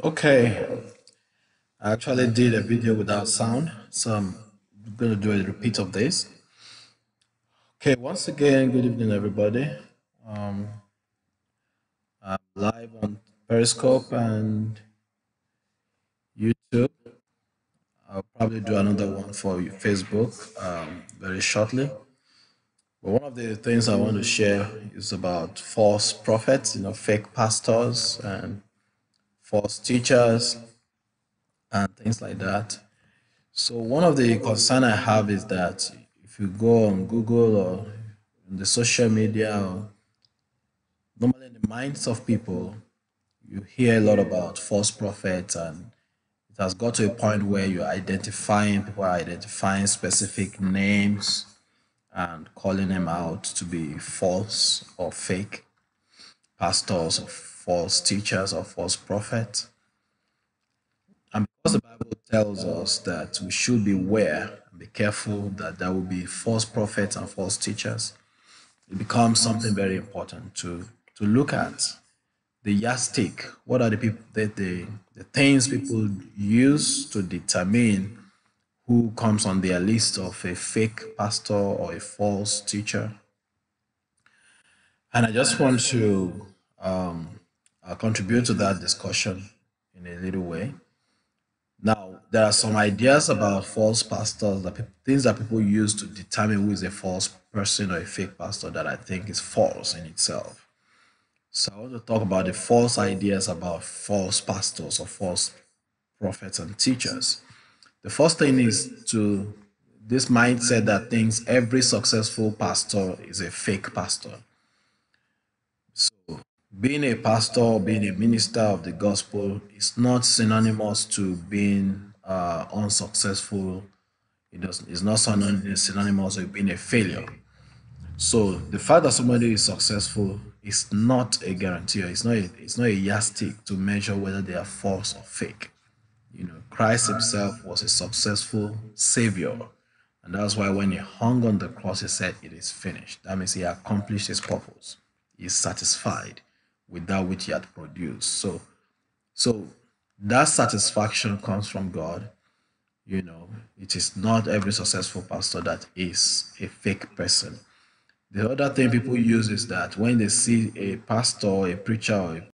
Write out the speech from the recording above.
Okay, I actually did a video without sound, so I'm going to do a repeat of this. Okay, once again, good evening, everybody. Um, I'm live on Periscope and YouTube. I'll probably do another one for Facebook very shortly. But one of the things I want to share is about false prophets, fake pastors and false teachers and things like that. So one of the concern I have is that if you go on Google or in the social media, or normally in the minds of people, you hear a lot about false prophets, and it has got to a point where people are identifying specific names and calling them out to be false or fake pastors or false teachers or false prophets. And because the Bible tells us that we should beware and be careful that there will be false prophets and false teachers, it becomes something very important to look at. The yardstick. What are the things people use to determine who comes on their list of a fake pastor or a false teacher? And I just want to contribute to that discussion in a little way. Now, there are some ideas about false pastors, things that people use to determine who is a false person or a fake pastor that I think is false in itself. So I want to talk about the false ideas about false pastors or false prophets and teachers. The first thing is to this mindset that thinks every successful pastor is a fake pastor. Being a pastor or being a minister of the gospel is not synonymous to being unsuccessful. It's not synonymous with being a failure. So the fact that somebody is successful is not a guarantee. It's not a yardstick to measure whether they are false or fake. Christ himself was a successful savior. And that's why when he hung on the cross, he said, "It is finished." That means he accomplished his purpose. He is satisfied with that which he had produced. So that satisfaction comes from God. It is not every successful pastor that is a fake person. The other thing people use is that when they see a pastor, a preacher, or a